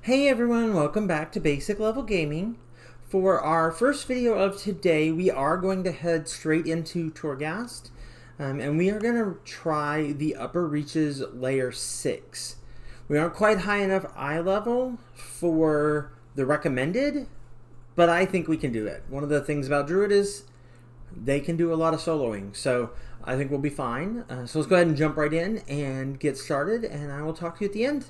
Hey everyone, welcome back to Basic Level Gaming. For our first video of today, we are going to head straight into Torghast, and we are going to try the Upper Reaches Layer 6. We aren't quite high enough eye level for the recommended, but I think we can do it. One of the things about Druid is they can do a lot of soloing, so I think we'll be fine. So let's go ahead and jump right in and get started, and I will talk to you at the end.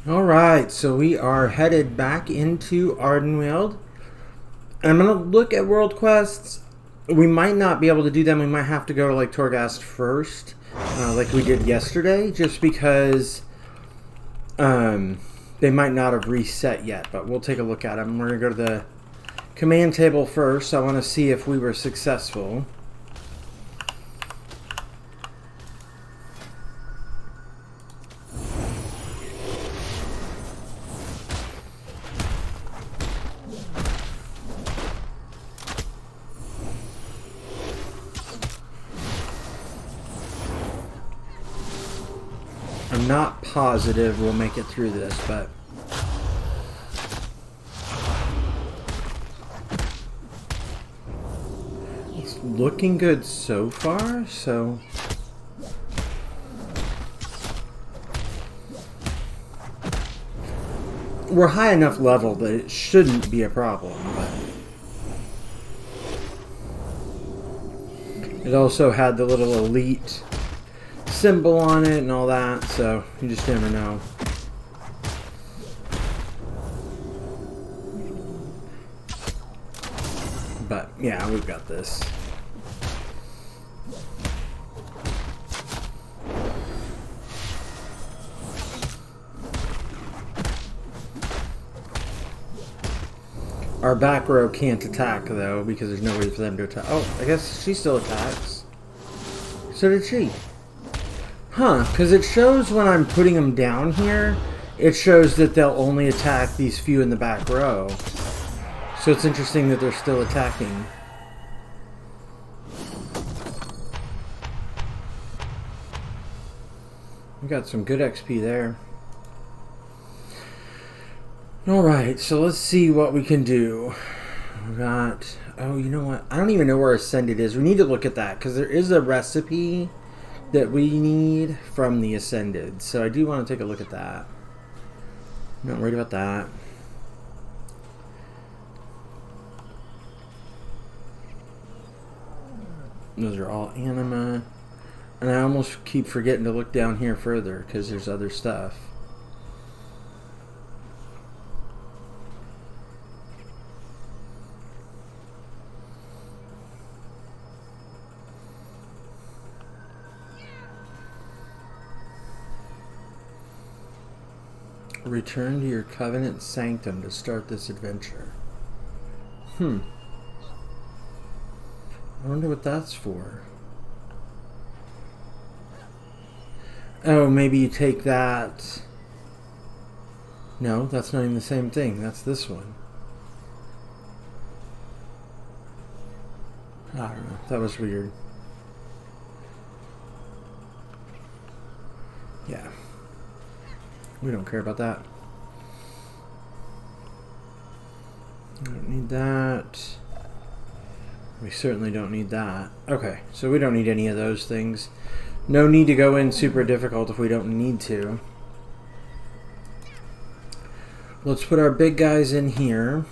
Alright, so we are headed back into Ardenweald. I'm going to look at world quests. We might not be able to do them. We might have to go to like Torghast first, like we did yesterday, just because they might not have reset yet, but we'll take a look at them. We're going to go to the command table first. I want to see if we were successful. I'm not positive we'll make it through this, but it's looking good so far, so we're high enough level that it shouldn't be a problem, but it also had the little elite symbol on it and all that, so you just never know. But yeah, we've got this. Our back row can't attack though because there's no way for them to attack. Oh, I guess she still attacks. So did she. Huh, because it shows when I'm putting them down here, it shows that they'll only attack these few in the back row. So it's interesting that they're still attacking. We got some good XP there. Alright, so let's see what we can do. We got... Oh, you know what? I don't even know where Ascended is. We need to look at that, because there is a recipe that we need from the Ascended. So I do want to take a look at that. I'm not worried about that. Those are all anima. And I almost keep forgetting to look down here further because there's other stuff. Return to your Covenant Sanctum to start this adventure. I wonder what that's for. Oh, maybe you take that. No, that's not even the same thing. That's this one. I don't know. That was weird. Yeah. We don't care about that. We don't need that. We certainly don't need that. Okay, so we don't need any of those things. No need to go in super difficult if we don't need to. Let's put our big guys in here.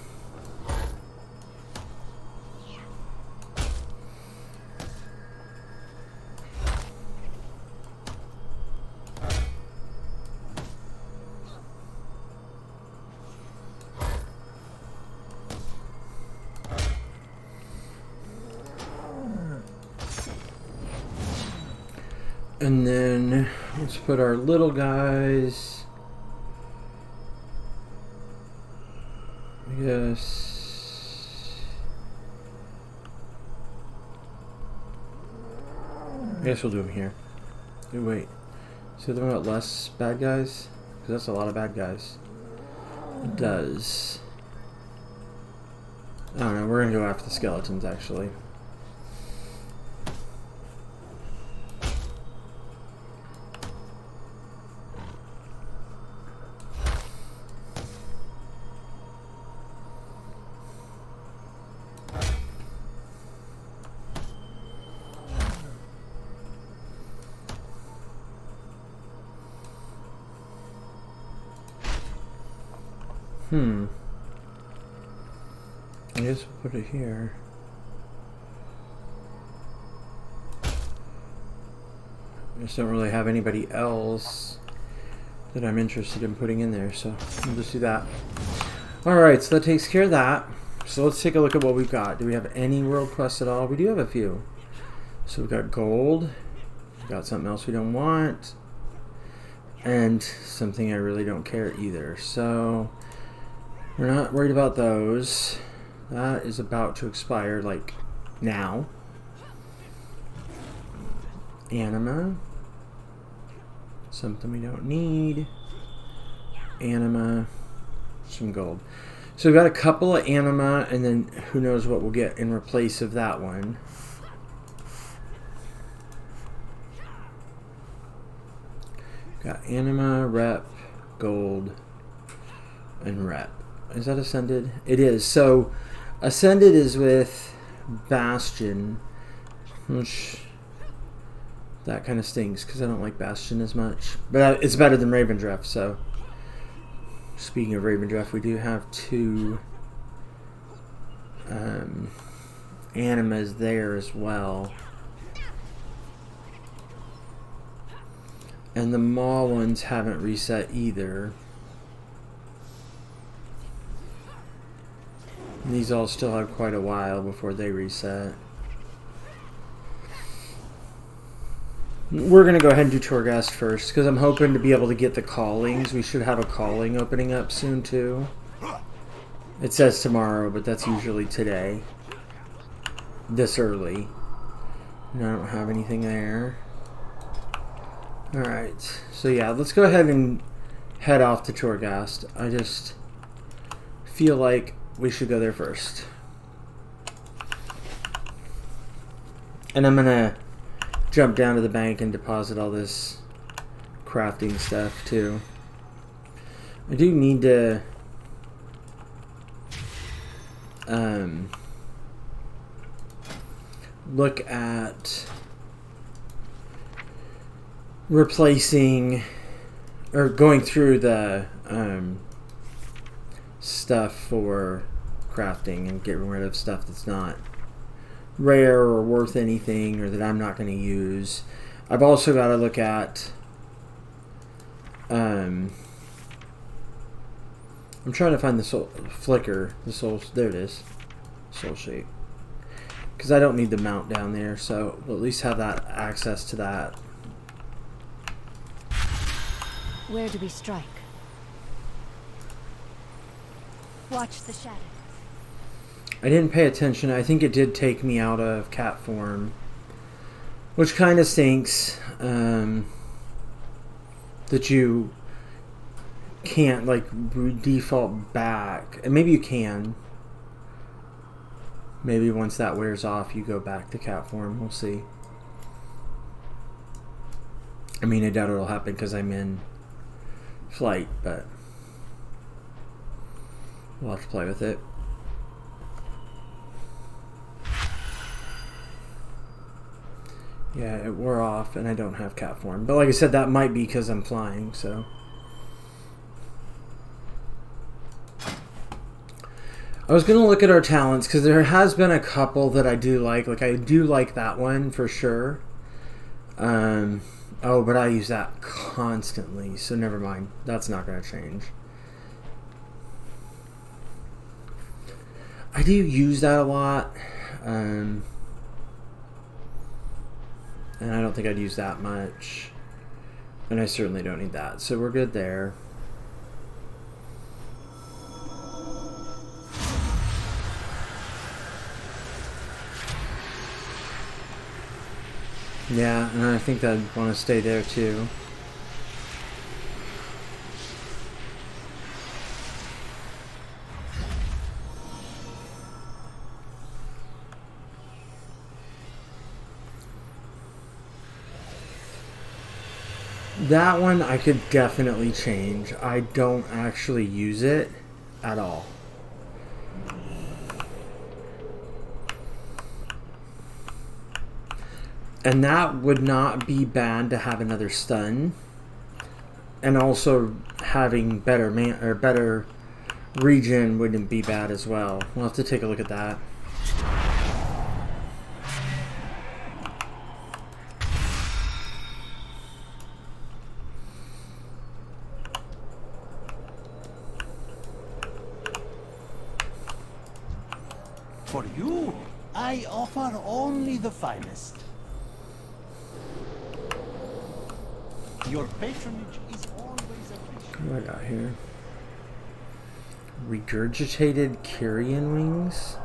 And then let's put our little guys. Yes. I guess we'll do them here. Oh, wait. So they're about less bad guys? Because that's a lot of bad guys. It does. I don't know. We're going to go after the skeletons, actually. I guess we'll put it here. I just don't really have anybody else that I'm interested in putting in there, so we'll just do that. Alright, so that takes care of that. So let's take a look at what we've got. Do we have any world quests at all? We do have a few. So we've got gold. We've got something else we don't want. And something I really don't care either. So we're not worried about those. That is about to expire, like, now. Anima. Something we don't need. Anima. Some gold. So we've got a couple of anima, and then who knows what we'll get in replace of that one. Got anima, rep, gold, and rep. Is that Ascended? It is. So Ascended is with Bastion, which that kind of stings because I don't like Bastion as much. But it's better than Revendreft, so. Speaking of Revendreft, we do have two animas there as well. And the Maw ones haven't reset either. And these all still have quite a while before they reset. We're going to go ahead and do Torghast first, because I'm hoping to be able to get the callings. We should have a calling opening up soon, too. It says tomorrow, but that's usually today. This early. And I don't have anything there. Alright, so yeah, let's go ahead and head off to Torghast. I just feel like we should go there first. And I'm going to jump down to the bank and deposit all this crafting stuff too. I do need to look at replacing or going through the stuff for crafting and getting rid of stuff that's not rare or worth anything or that I'm not going to use. I've also got to look at I'm trying to find the soul flicker, the soul, there it is, soul shape, because I don't need the mount down there, so we'll at least have that access to that. Where do we strike? Watch the shadows. I didn't pay attention. I think it did take me out of cat form, which kind of stinks. That you can't like default back, and maybe you can. Maybe once that wears off, you go back to cat form. We'll see. I mean, I doubt it'll happen because I'm in flight, but we'll have to play with it. Yeah, it wore off, and I don't have cat form. But like I said, that might be because I'm flying, so. I was going to look at our talents, because there has been a couple that I do like. Like, I do like that one, for sure. Oh, but I use that constantly, so never mind. That's not going to change. I do use that a lot. And I don't think I'd use that much. And I certainly don't need that. So we're good there. Yeah, and I think I'd want to stay there too. That one I could definitely change. I don't actually use it at all. And that would not be bad to have another stun. And also having better regen wouldn't be bad as well. We'll have to take a look at that. For you, I offer only the finest. Your patronage is always appreciated. What do I got here? Regurgitated carrion wings?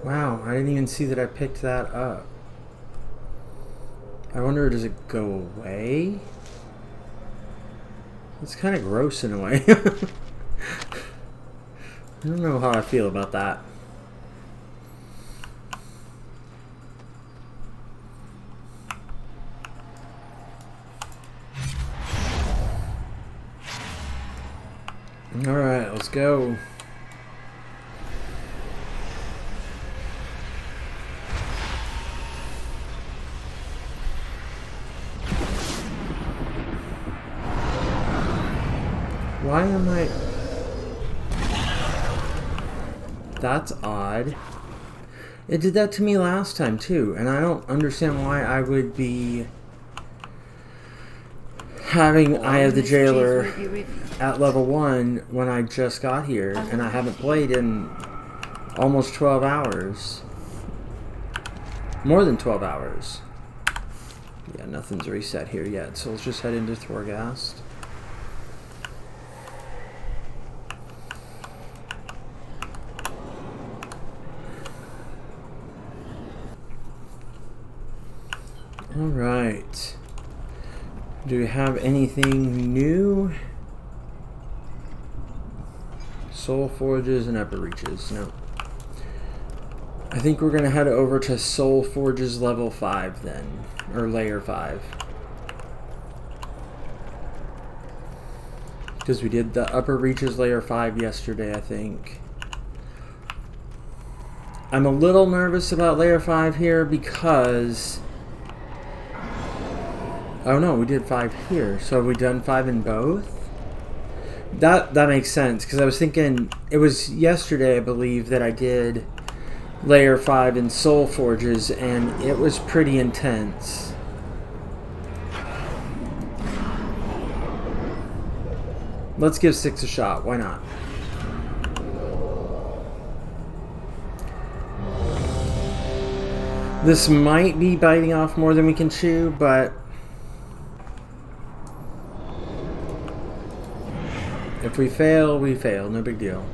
Wow, I didn't even see that I picked that up. I wonder, does it go away? It's kind of gross in a way. I don't know how I feel about that. Alright, let's go. Why am I... That's odd. It did that to me last time too, and I don't understand why I would be having Eye of the Jailer at level 1 when I just got here, and I haven't played in almost 12 hours. More than 12 hours. Yeah, nothing's reset here yet, so let's just head into Torghast. Alright. Do we have anything new? Soulforges and upper reaches. No. I think we're going to head over to Soulforges level 5 then. Or layer 5. Because we did the upper reaches layer 5 yesterday, I think. I'm a little nervous about layer 5 here because... Oh no, we did 5 here. So have we done 5 in both? That makes sense, because I was thinking, it was yesterday I believe that I did layer 5 in Soulforges, and it was pretty intense. Let's give 6 a shot, why not? This might be biting off more than we can chew, but if we fail, we fail. No big deal.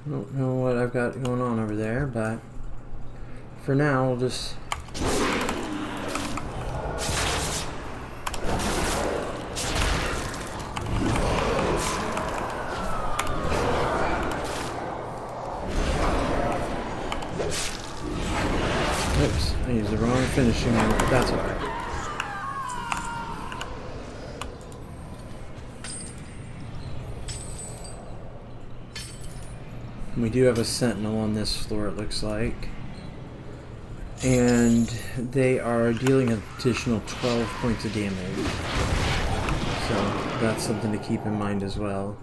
I don't know what I've got going on over there, but for now, we'll just... Oops, I used the wrong finishing move, but that's alright. We do have a sentinel on this floor, it looks like. And they are dealing an additional 12 points of damage. So that's something to keep in mind as well.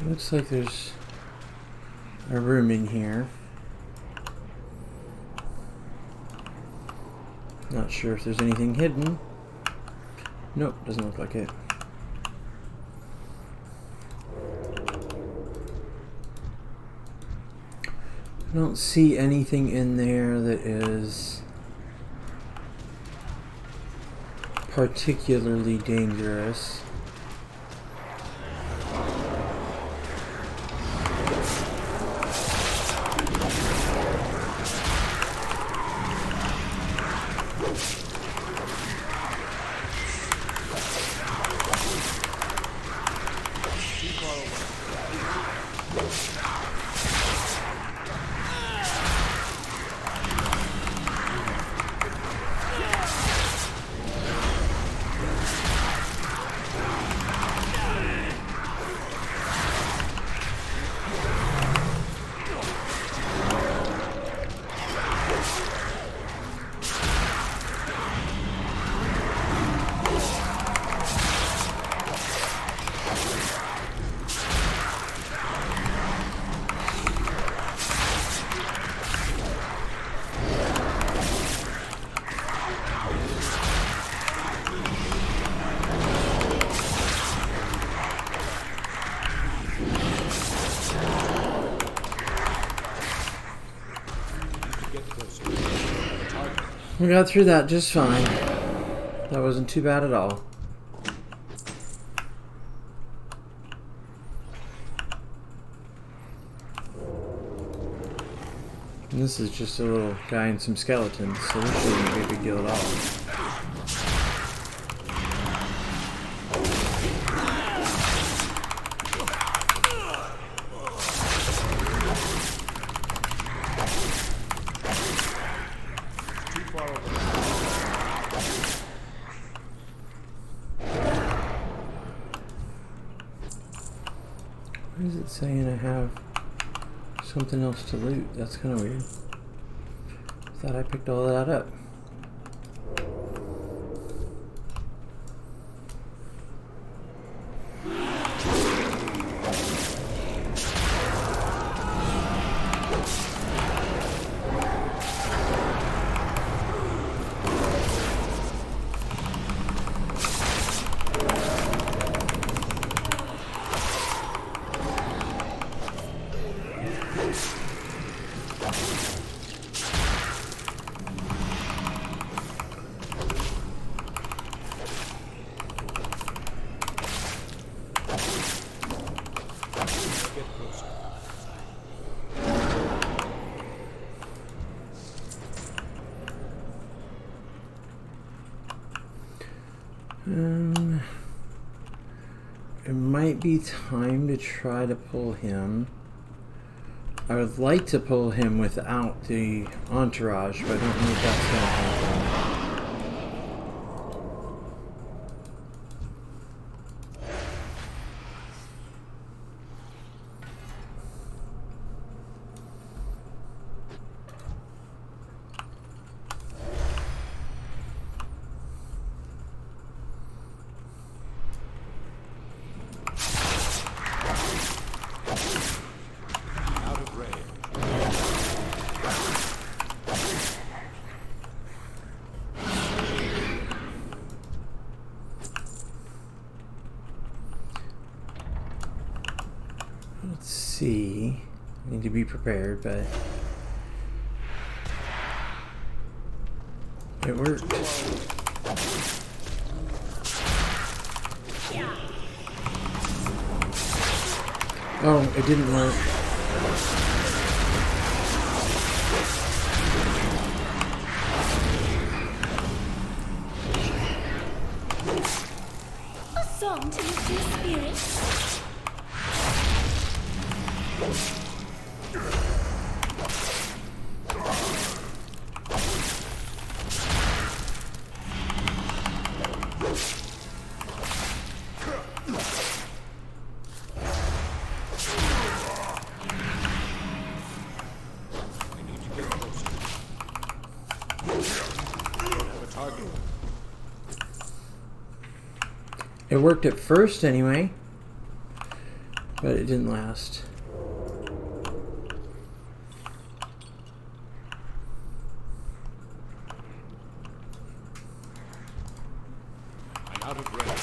Looks like there's a room in here. Not sure if there's anything hidden. Nope, doesn't look like it. don't see anything in there that is particularly dangerous. We got through that just fine. That wasn't too bad at all. And this is just a little guy and some skeletons, so this shouldn't be a big deal at all. Why is it saying I have something else to loot? That's kind of weird. Thought I picked all that up. It might be time to try to pull him. I would like to pull him without the entourage, but I don't know if that's going to happen. Let's see. I need to be prepared, but it worked. Oh, it didn't work. A song to lift your spirits. It worked at first anyway, but it didn't last. I'm out of range.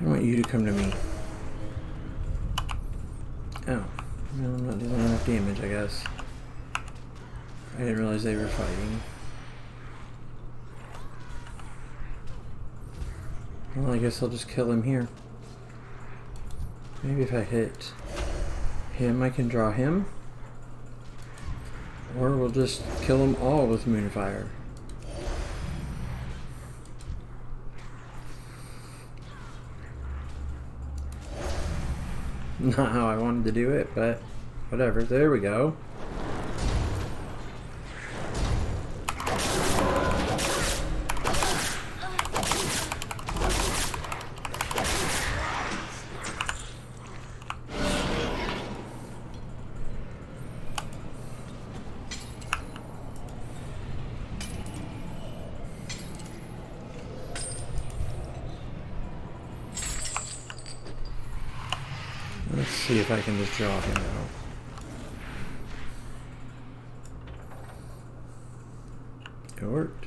I want you to come to me. Oh. No, I'm not doing enough damage, I guess. I didn't realize they were fighting. Well, I guess I'll just kill him here. Maybe if I hit him, I can draw him. Or we'll just kill them all with Moonfire. Not how I wanted to do it, but whatever. There we go. Let's see if I can just draw him out. It worked.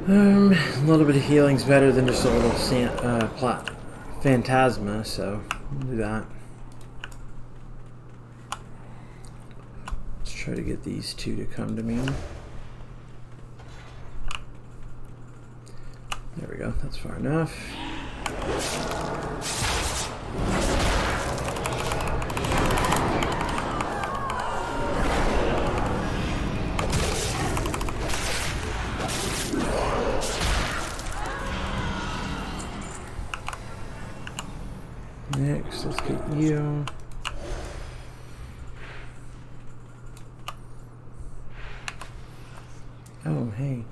A little bit of healing's better than just a little phantasma, so we'll do that. Let's try to get these two to come to me. There we go, that's far enough. Next, let's get you. Oh, hey.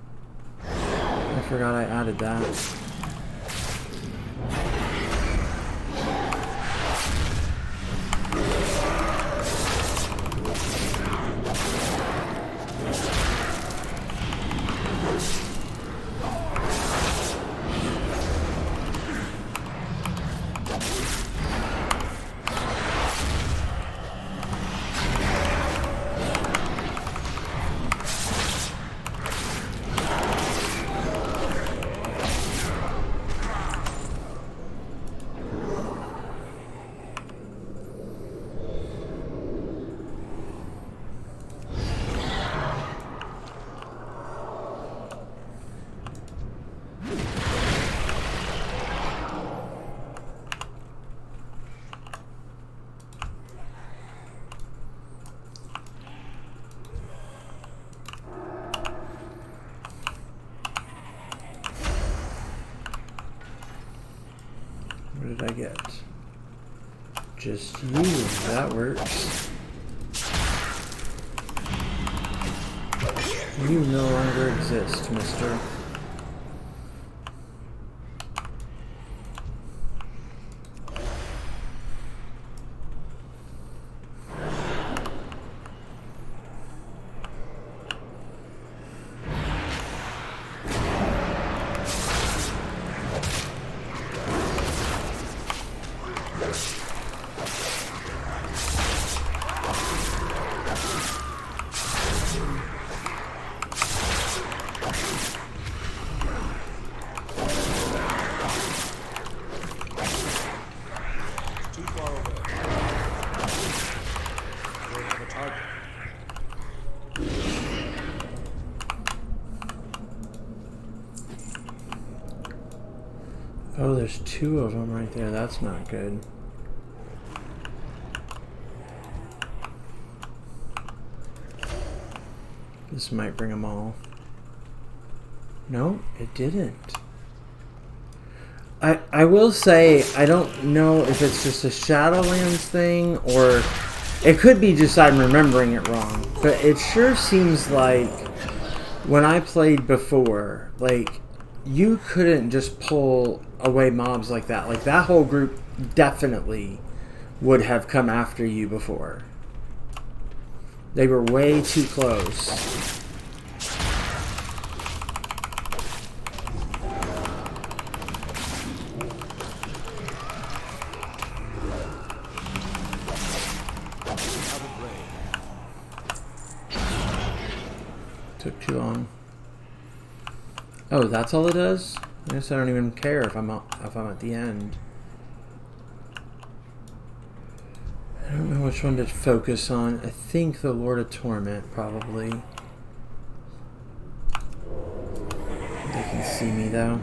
I forgot I added that. What did I get? Just you. That works. You no longer exist, mister. Oh, there's two of them right there. That's not good. This might bring them all. No, it didn't. I will say, I don't know if it's just a Shadowlands thing, or it could be just I'm remembering it wrong. But it sure seems like when I played before, like, you couldn't just pull away mobs like that. Like, that whole group definitely would have come after you before. They were way too close. Took too long. Oh, that's all it does? I guess I don't even care if I'm at the end. I don't know which one to focus on. I think the Lord of Torment, probably. They can see me, though.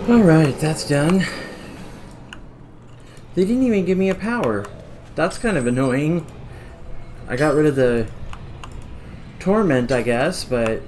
Alright, that's done. They didn't even give me a power. That's kind of annoying. I got rid of the torment, I guess, but...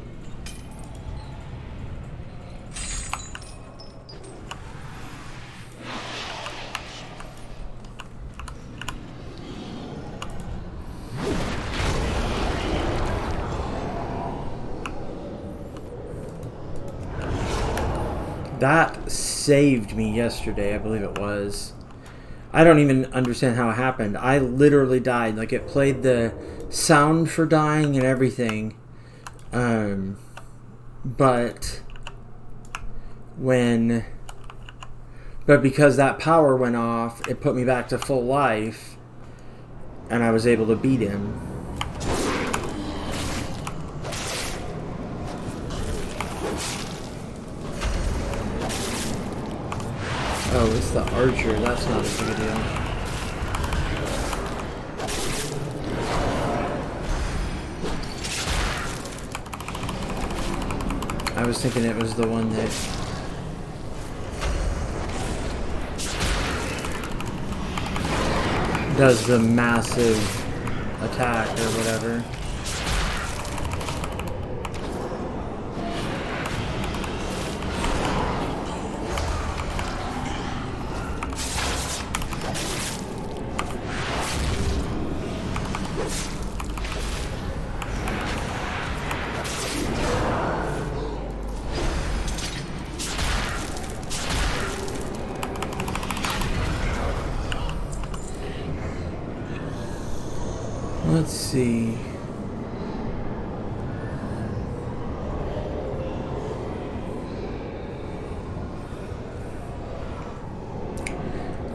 that saved me yesterday, I believe it was. I don't even understand how it happened. I literally died. Like, it played the sound for dying and everything. But because that power went off, it put me back to full life, and I was able to beat him. Oh, it's the archer. That's not as big a deal. I was thinking it was the one that... does the massive attack or whatever. Let's see.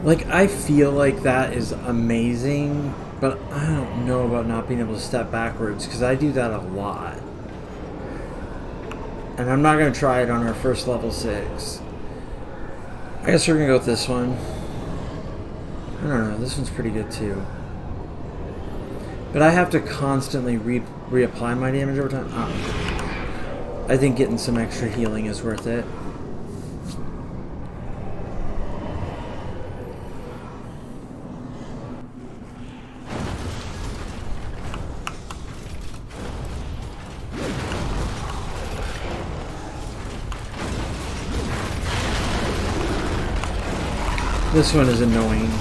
Like, I feel like that is amazing, but I don't know about not being able to step backwards, because I do that a lot. And I'm not going to try it on our first level 6. I guess we're going to go with this one. I don't know, this one's pretty good too. But I have to constantly reapply my damage over time. I think getting some extra healing is worth it. This one is annoying.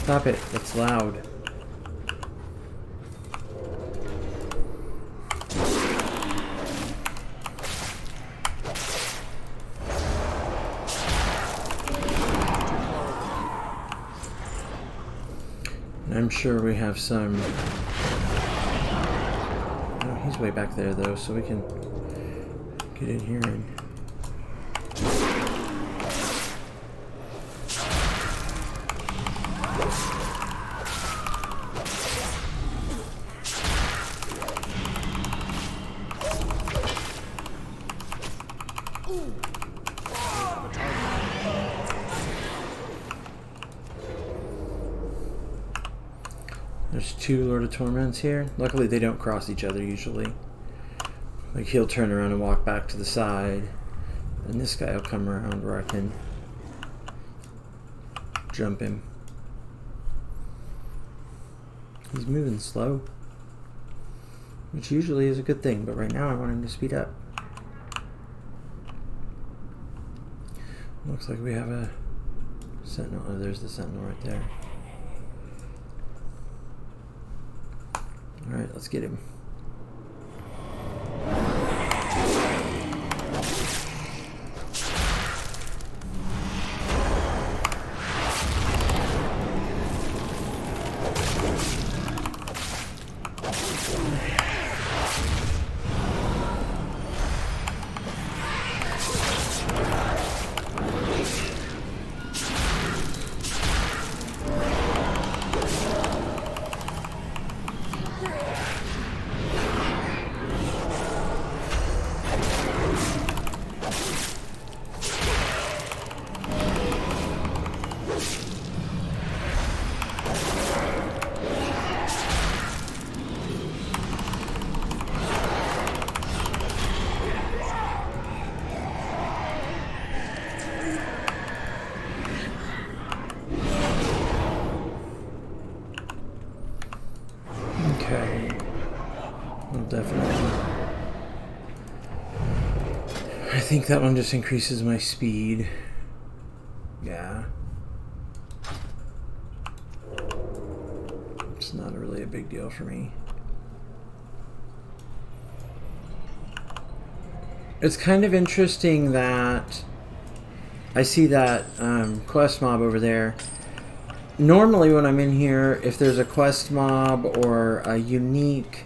Stop it, it's loud. And I'm sure we have some... Oh, he's way back there though, so we can get in here and... There's two Lord of Torments here. Luckily they don't cross each other usually. Like he'll turn around and walk back to the side. And this guy will come around where I can jump him. He's moving slow. Which usually is a good thing, but right now I want him to speed up. Looks like we have a sentinel. Oh, there's the sentinel right there. Alright, let's get him. Okay. Well, definitely. I think that one just increases my speed. Yeah. It's not really a big deal for me. It's kind of interesting that I see that quest mob over there. Normally when I'm in here, if there's a quest mob or a unique,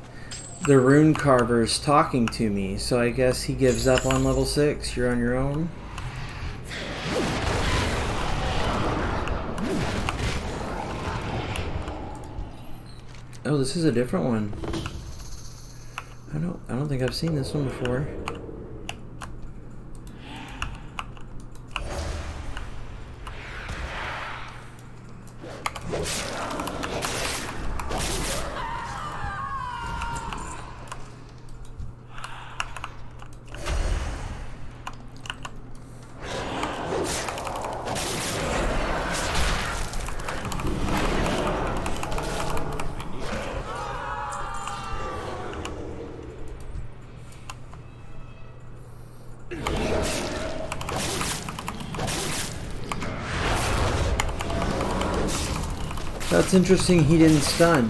the rune carver's talking to me. So I guess he gives up on level 6. You're on your own. Oh, this is a different one. I don't think I've seen this one before. That's interesting he didn't stun.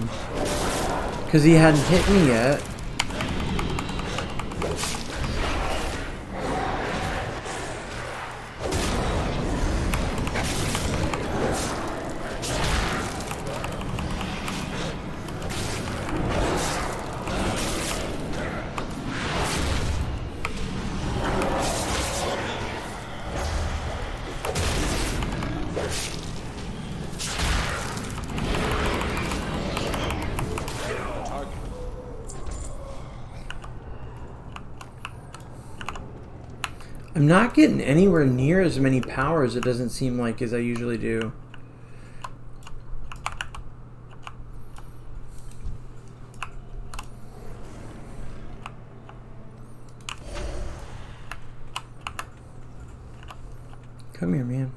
Because he hadn't hit me yet. I'm not getting anywhere near as many powers, it doesn't seem like, as I usually do. Come here, man.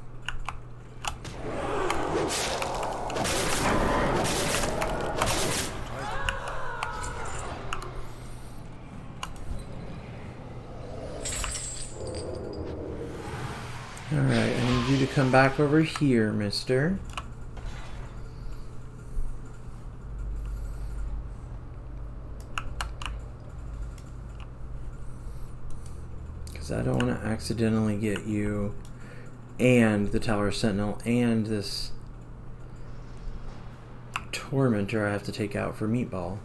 Alright, I need you to come back over here, mister. Because I don't want to accidentally get you and the Tower Sentinel and this Tormentor I have to take out for Meatball.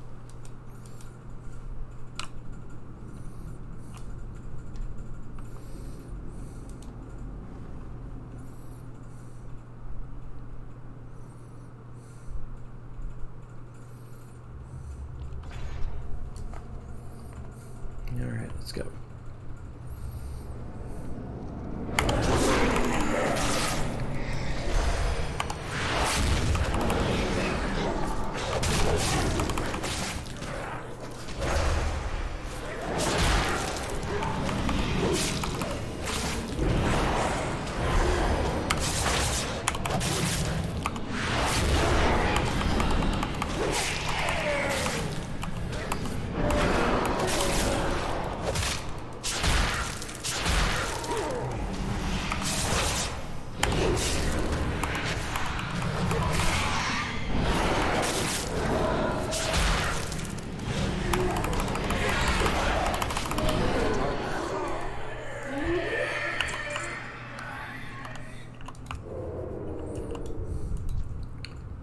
Alright, let's go.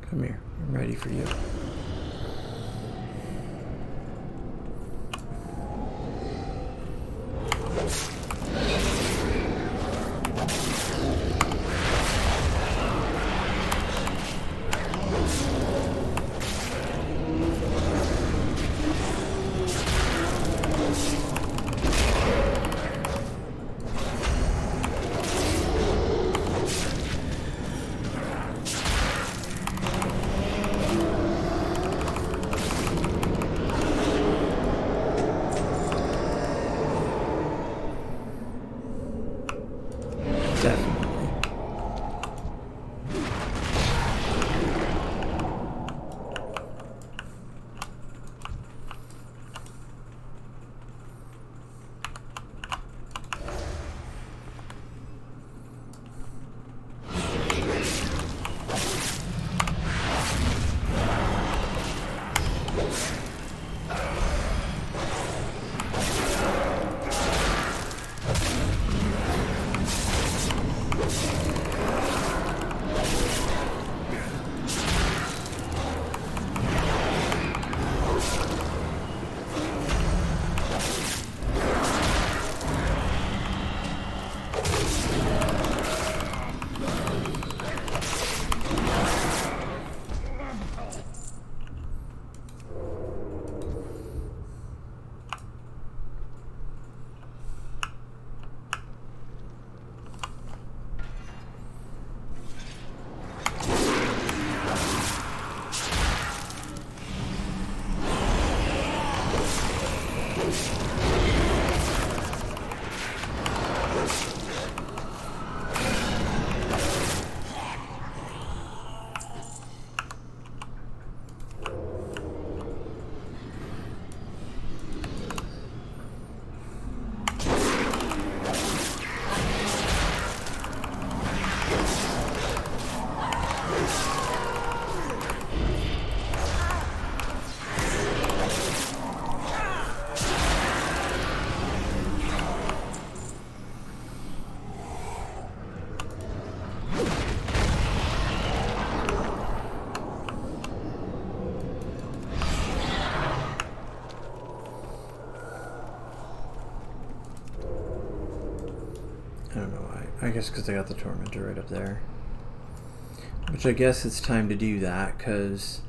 Come here, I'm ready for you. I don't know why. I guess because I got the Tormentor right up there. Which I guess it's time to do that, because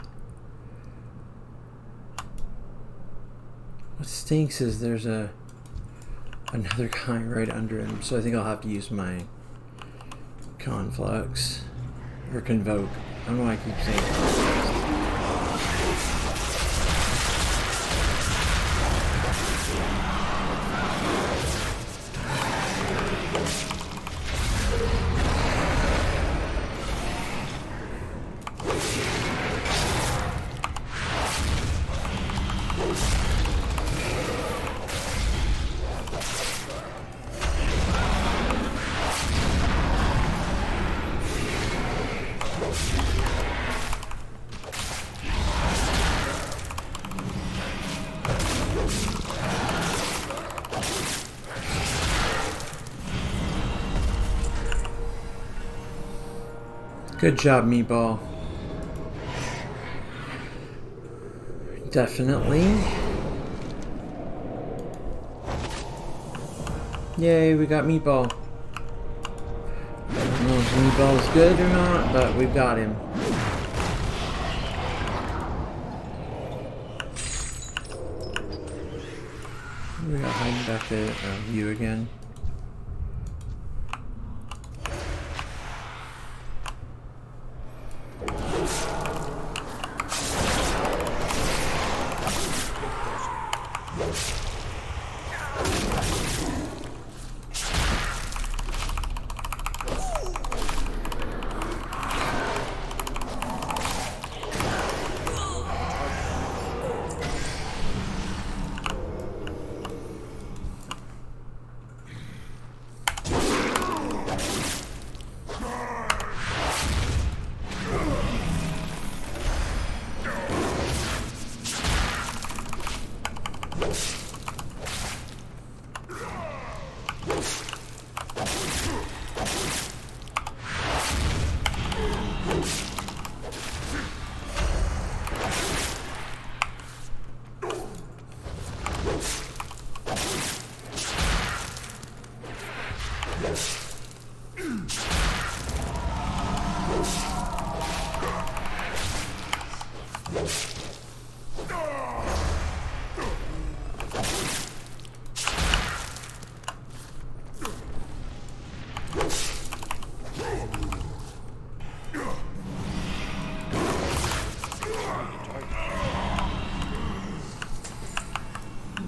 what stinks is there's another guy right under him, so I think I'll have to use my Conflux or Convoke. I don't know why I keep saying Conflux. Good job, Meatball. Definitely. Yay, we got Meatball. I don't know if Meatball's good or not, but we've got him. We got hiding back at you again.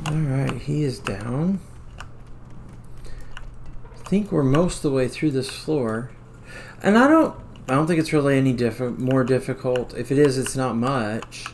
Alright, he is down. I think we're most of the way through this floor. And I don't think it's really any more difficult. If it is, it's not much.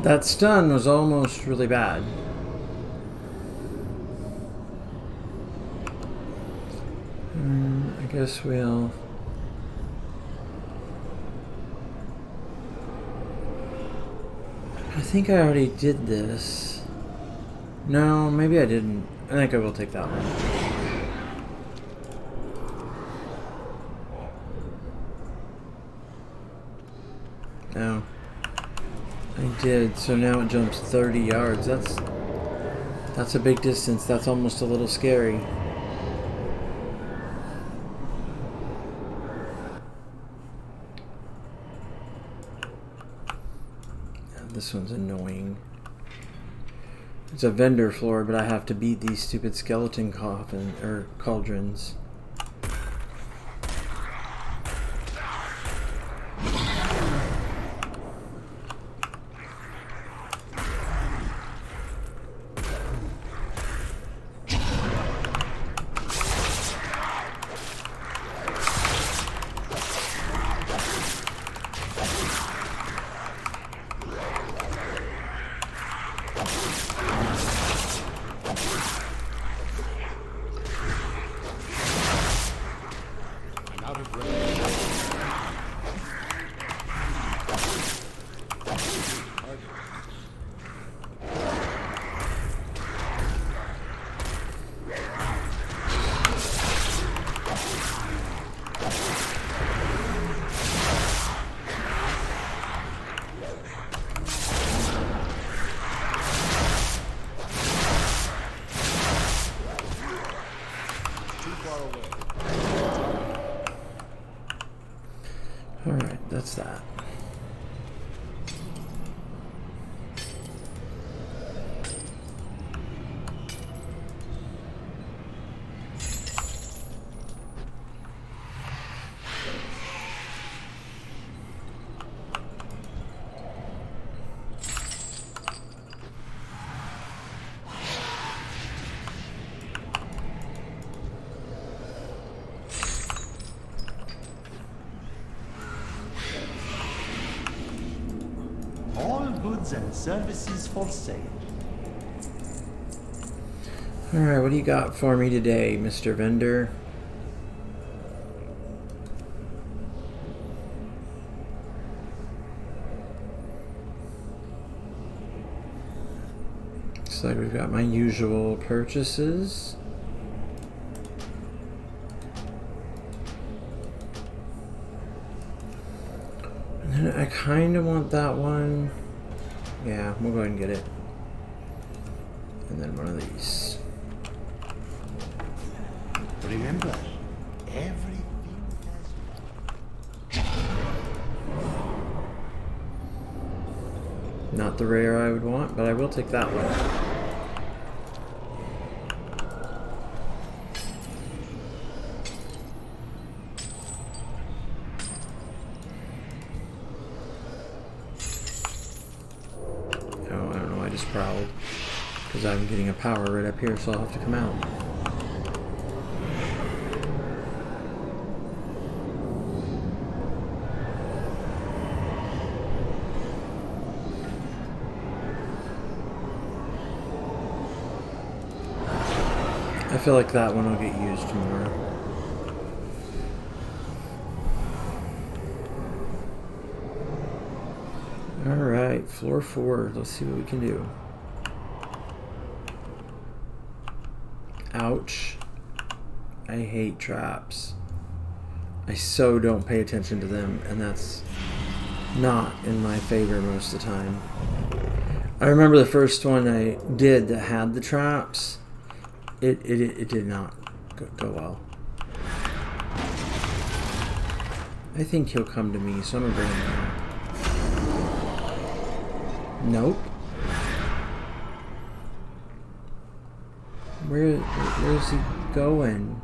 That stun was almost really bad. I guess we'll... I think I already did this. No, maybe I didn't. I think I will take that one. No. I did, so now it jumps 30 yards. That's a big distance. That's almost a little scary. This one's annoying. It's a vendor floor, but I have to beat these stupid skeleton cauldrons. Alright, that's that. All goods and services for sale. Alright, what do you got for me today, Mr. Vendor? Looks like we've got my usual purchases. And then I kind of want that one. Yeah, we'll go ahead and get it. And then one of these. Remember, everything has... Not the rare I would want, but I will take that one. Oh, I don't know, I just prowled. Because I'm getting a power right up here, so I'll have to come out. I feel like that one will get used more. Alright, floor 4. Let's see what we can do. Ouch. I hate traps. I so don't pay attention to them, and that's not in my favor most of the time. I remember the first one I did that had the traps. It did not go well. I think he'll come to me, so I'm gonna bring him down. Nope. Where's he going?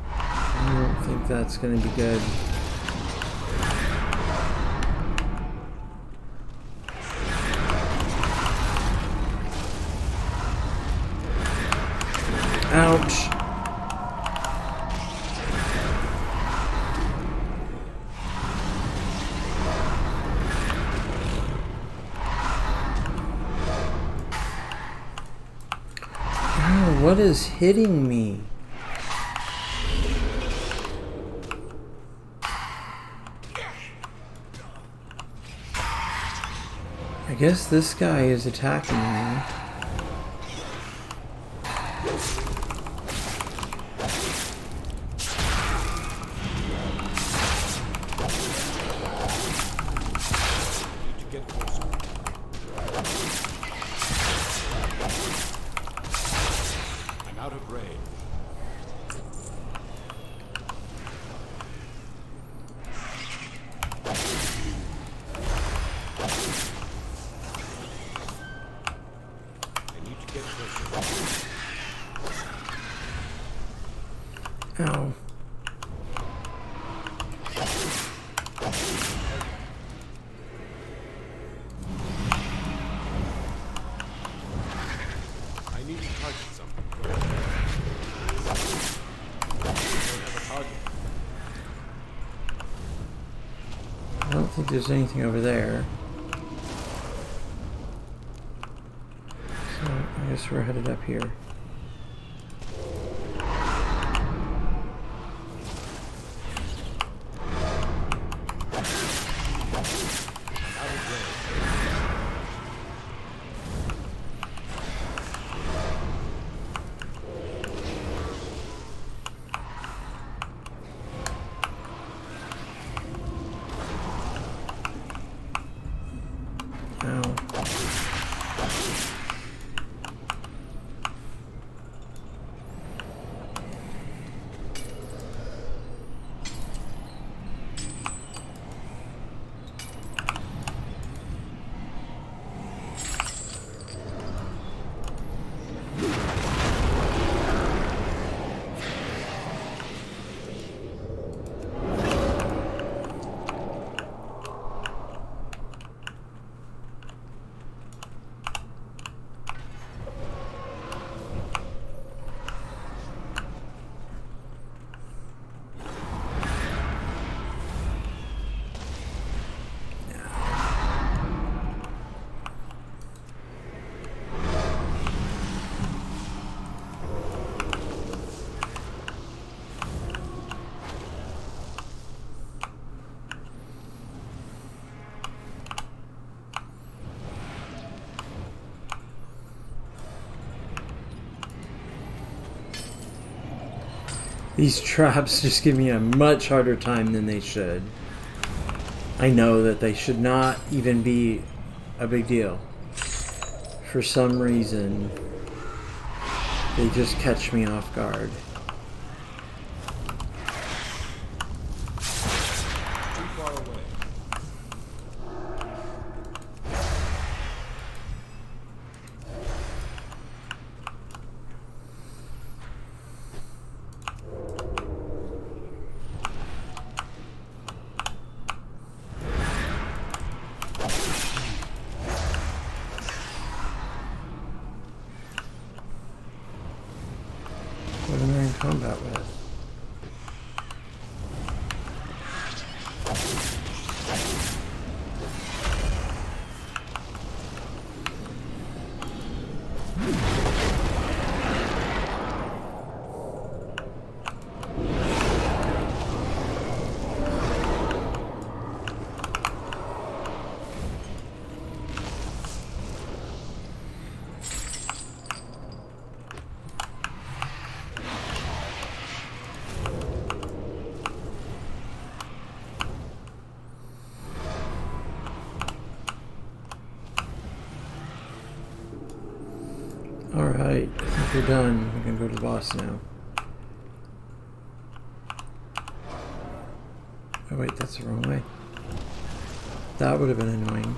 I don't think that's gonna be good. Ouch. Ow, what is hitting me? I guess this guy is attacking me. Ow. I need to target something. I don't have a target. I don't think there's anything over there. So I guess we're headed up here. These traps just give me a much harder time than they should. I know that they should not even be a big deal. For some reason, they just catch me off guard. Too far away. What am I in combat with? Alright, I think we're done. We can go to the boss now. Oh wait, that's the wrong way. That would have been annoying.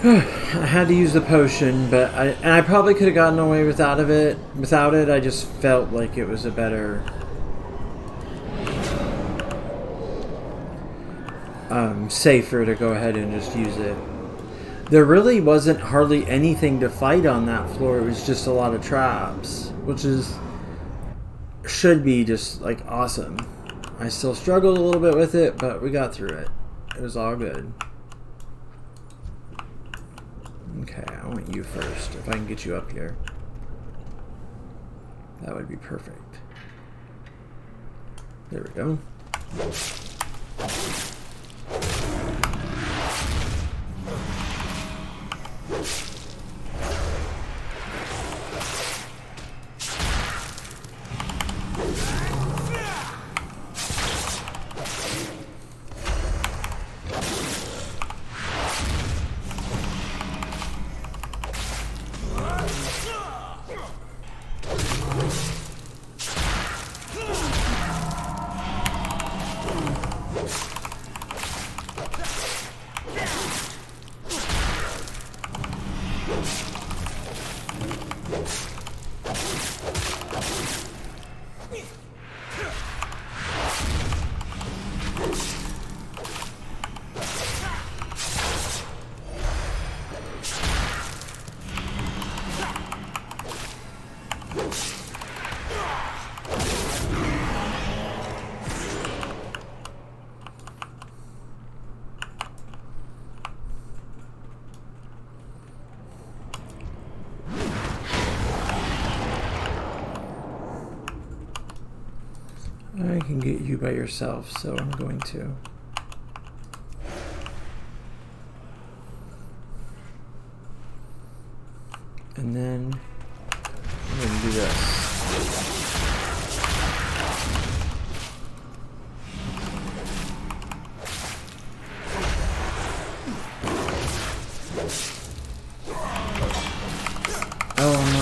I had to use the potion, but I probably could have gotten away without it. I just felt like it was a better safer to go ahead and just use it. There really wasn't hardly anything to fight on that floor. It was just a lot of traps, which should be just like awesome. I still struggled a little bit with it, but we got through it. It was all good. Okay, I want you first. If I can get you up here, that would be perfect. There we go. I can get you by yourself, so I'm going to. And then I'm going to do this.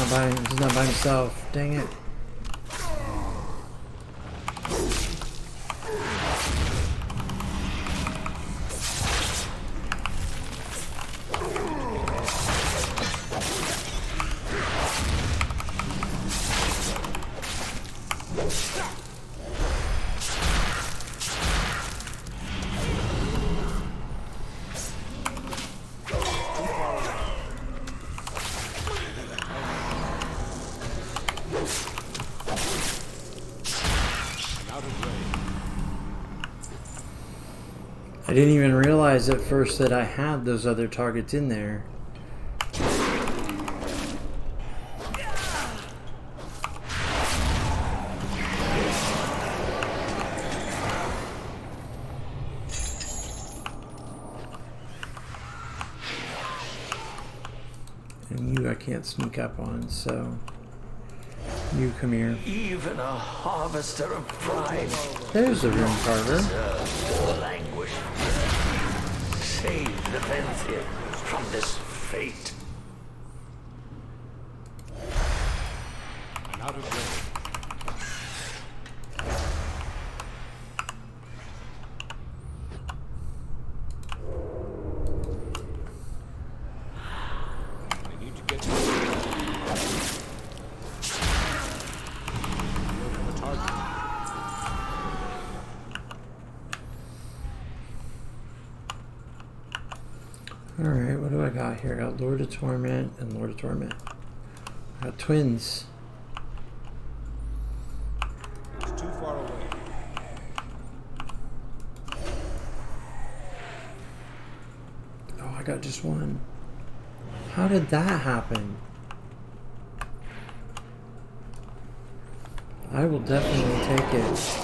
He's not by himself. Dang it. I didn't even realize at first that I had those other targets in there. And you I can't sneak up on, so you come here. Even a harvester of pride There's the room carver. deserves languish. Save the Venthir from this fate. I'm out of range. I need to get to the target. Alright, what do I got here? I got Lord of Torment and Lord of Torment. I got twins. It's too far away. Oh, I got just one. How did that happen? I will definitely take it.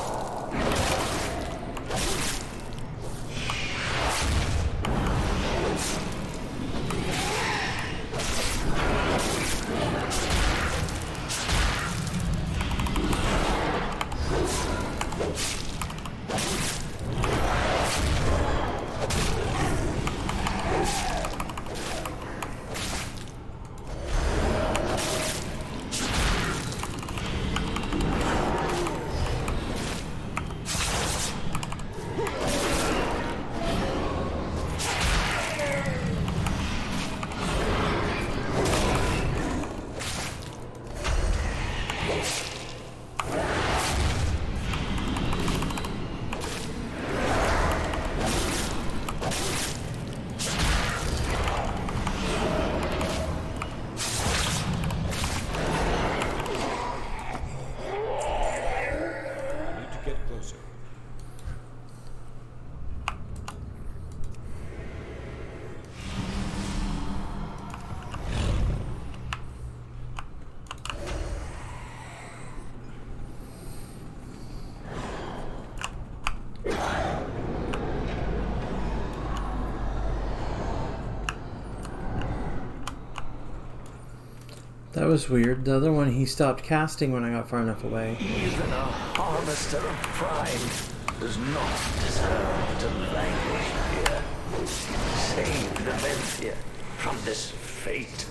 I need to get closer. That was weird. The other one he stopped casting when I got far enough away. Even a harvester of pride does not deserve to languish here. Save the Venthir from this fate.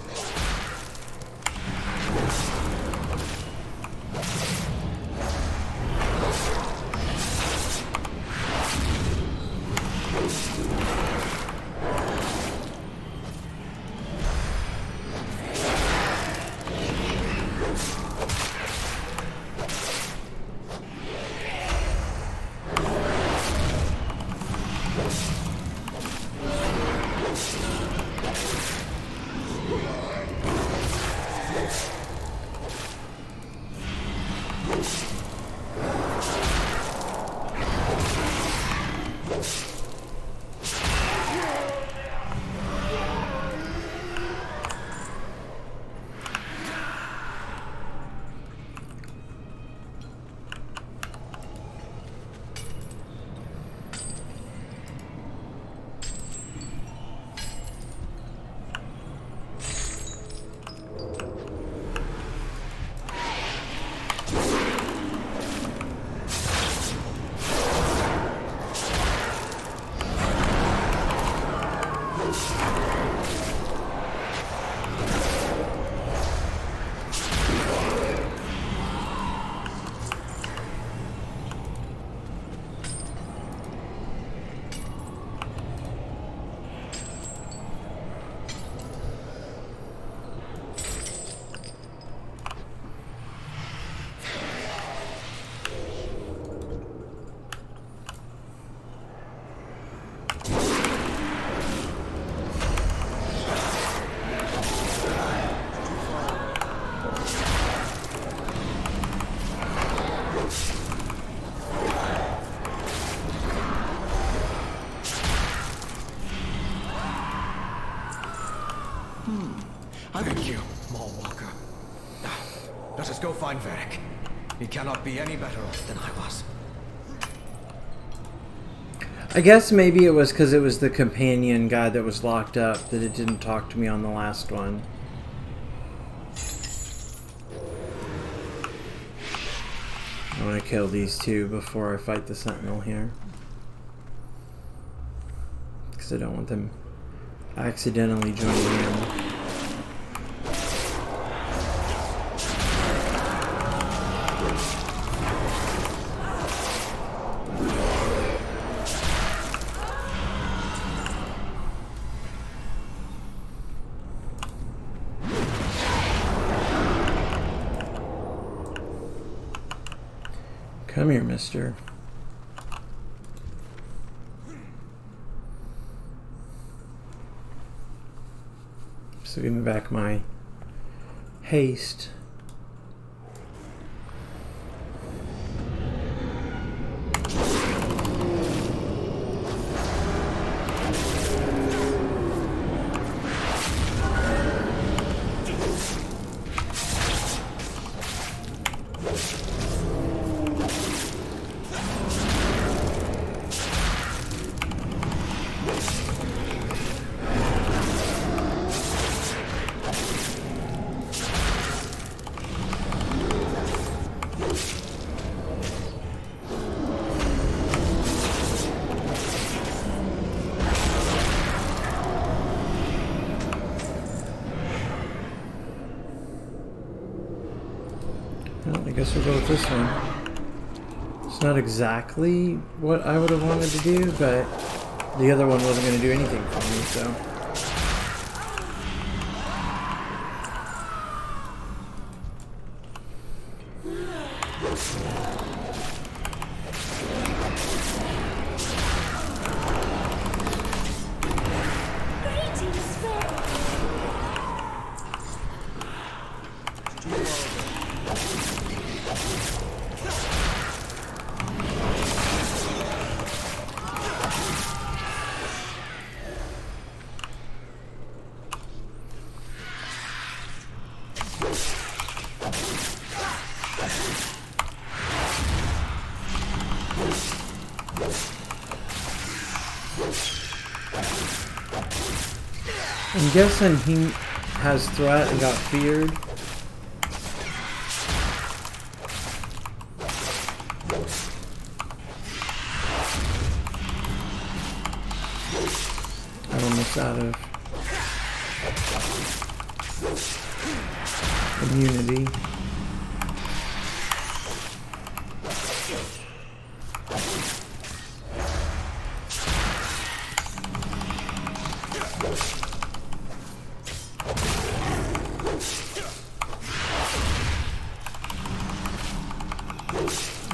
Thank you, Mall Walker. Now, let us go find Varric. He cannot be any better off than I was. I guess maybe it was because it was the companion guy that was locked up that it didn't talk to me on the last one. I want to kill these two before I fight the Sentinel here. Because I don't want them accidentally joining in. Come here, mister. So give me back my haste. Well, I guess we'll go with this one. It's not exactly what I would have wanted to do, but the other one wasn't going to do anything for me, so... Greetings, friend. I'm guessing he has threat and got feared. I'm almost out of immunity.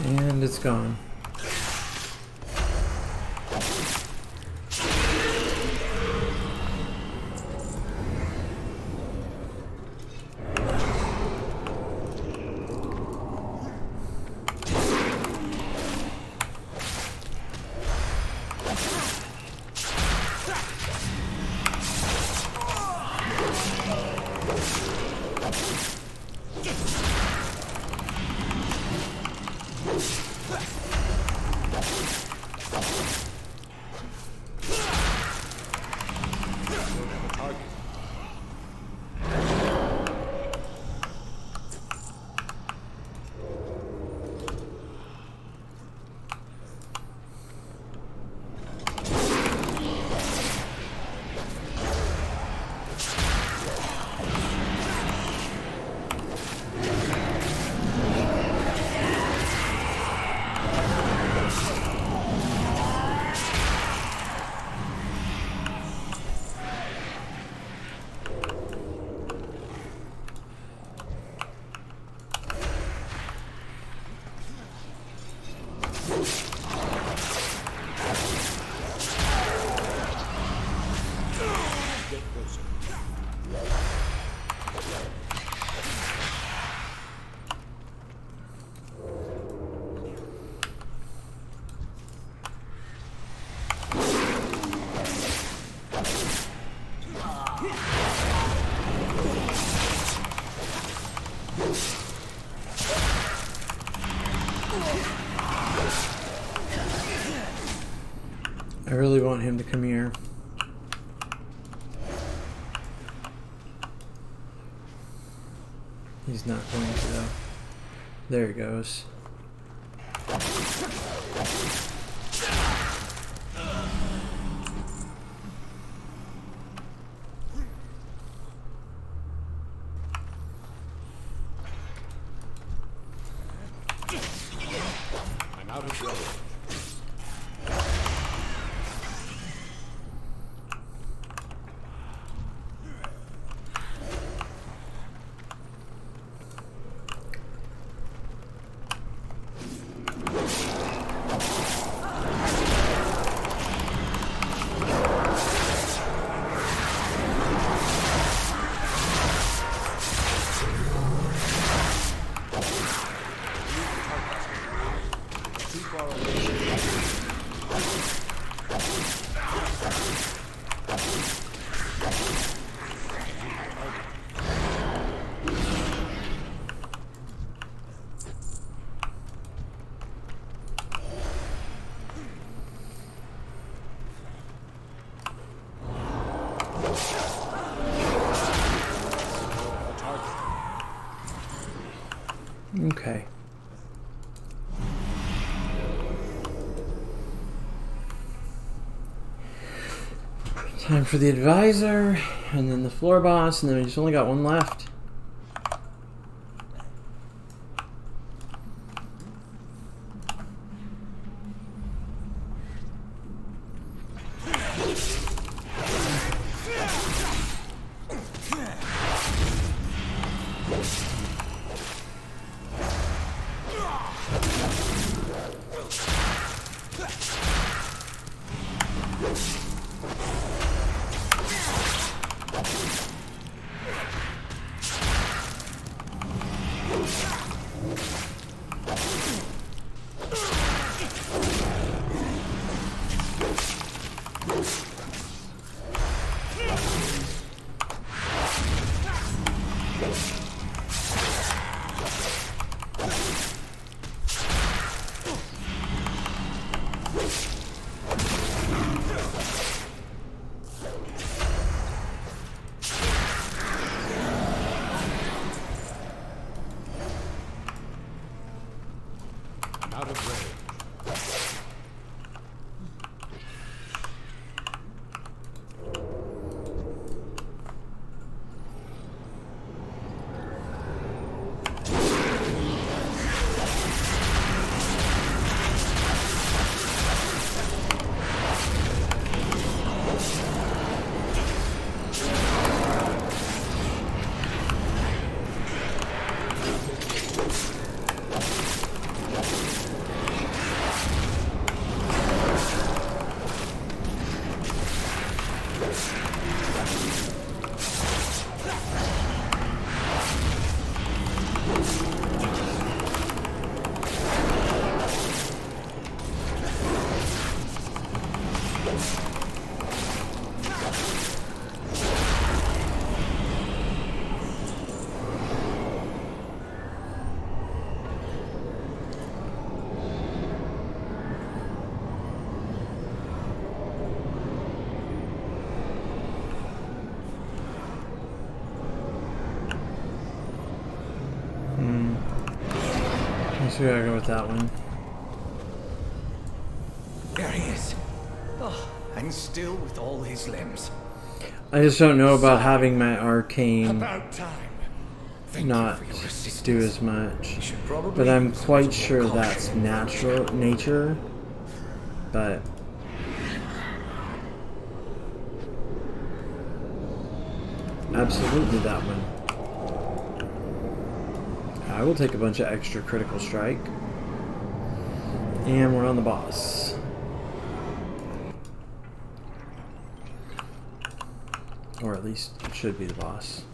And it's gone. come here. He's not going to though. There he goes. I'm out of road. Too far away. Okay. Time for the advisor, and then the floor boss, and then we just only got one left. I'm out of range. We gotta go with that one. There he is. Oh, and still with all his limbs. I just don't know about having my arcane About time. Thank you not for your assistance. do as much. You should probably But I'm use a quite little sure caution. that's nature. But absolutely that one. I will take a bunch of extra critical strike. And we're on the boss. Or at least it should be the boss.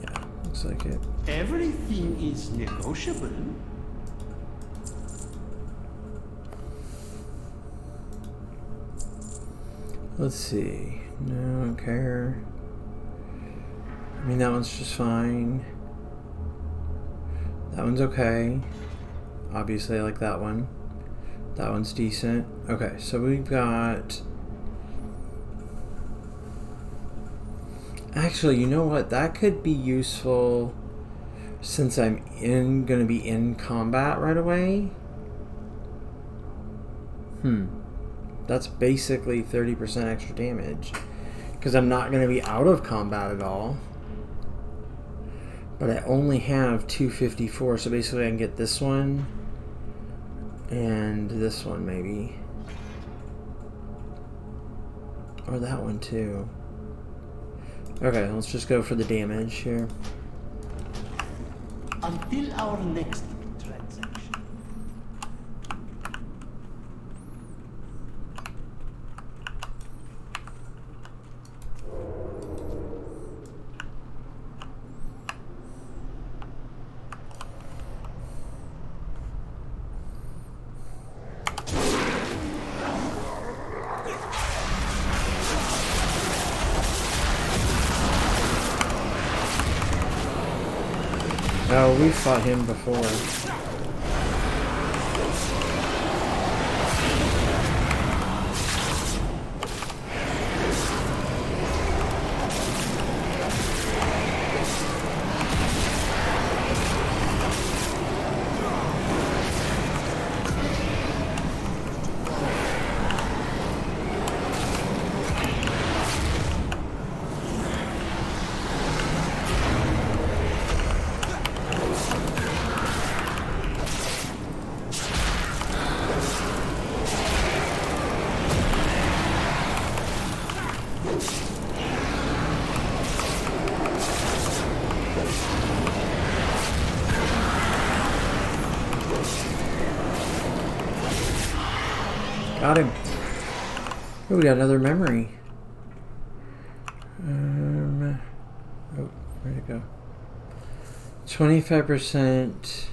Yeah, looks like it. Everything is negotiable. Let's see. No, I don't care. I mean, that one's just fine. That one's okay. Obviously, I like that one. That one's decent. Okay, so we've got... Actually, you know what? That could be useful since I'm gonna be in combat right away. That's basically 30% extra damage. Because I'm not gonna be out of combat at all. But I only have 254, so basically I can get this one and this one maybe. Or that one too. Okay, let's just go for the damage here. Until our next transaction. Oh, we fought him before. Got him. Oh, we got another memory. Oh, where'd it go? 25%.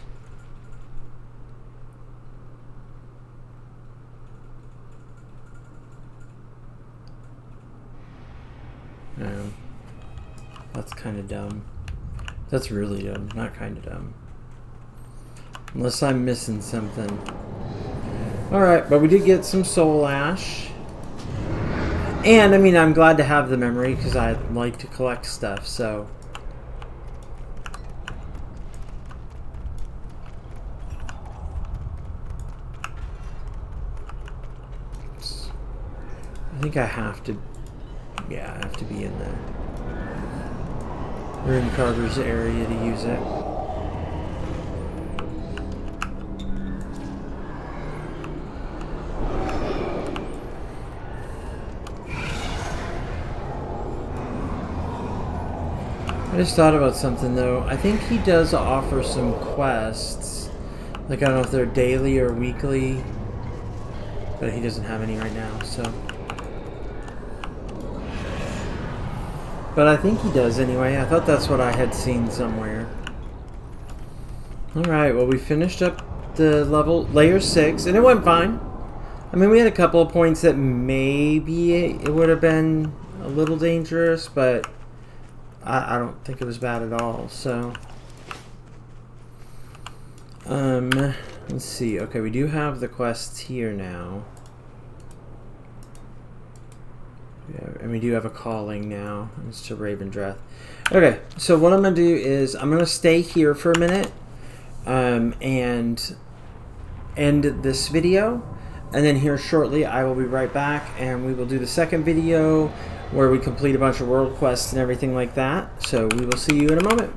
No. That's kind of dumb. That's really dumb. Not kind of dumb. Unless I'm missing something. Alright, but we did get some soul ash. And, I mean, I'm glad to have the memory because I like to collect stuff, so... I think I have to... Yeah, I have to be in the Rune Carver's area to use it. I just thought about something though. I think he does offer some quests. Like, I don't know if they're daily or weekly. But he doesn't have any right now, so... But I think he does anyway. I thought that's what I had seen somewhere. Alright, well we finished up the layer 6, and it went fine. I mean, we had a couple of points that maybe it would have been a little dangerous, but I don't think it was bad at all, so... let's see. Okay, we do have the quests here now. Yeah, and we do have a calling now. It's to Revendreft. Okay, so what I'm going to do is I'm going to stay here for a minute and end this video. And then here shortly I will be right back and we will do the second video where we complete a bunch of world quests and everything like that. So we will see you in a moment.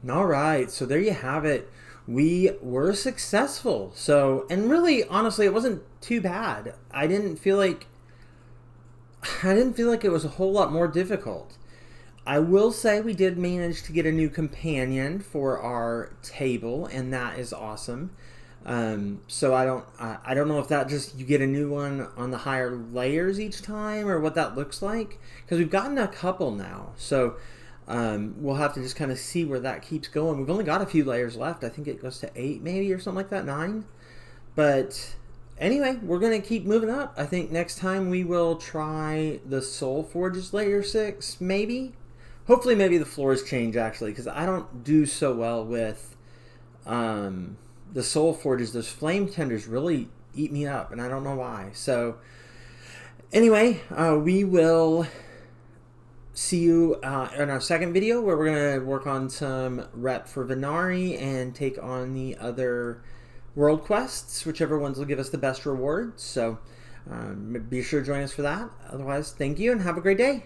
Alright, so there you have it. We were successful. So, and really, honestly, it wasn't too bad. I didn't feel like it was a whole lot more difficult. I will say we did manage to get a new companion for our table, and that is awesome. So I don't know if that just you get a new one on the higher layers each time or what that looks like, because we've gotten a couple now. So we'll have to just kind of see where that keeps going. We've only got a few layers left. I think it goes to 8 maybe or something like that, 9. But anyway, we're going to keep moving up. I think next time we will try the Soulforges layer 6, maybe. Hopefully maybe the floors change, actually, because I don't do so well with the Soulforges. Those flame tenders really eat me up, and I don't know why. So anyway, we will see you in our second video, where we're going to work on some rep for Venari and take on the other world quests, whichever ones will give us the best reward. So be sure to join us for that. Otherwise, thank you and have a great day.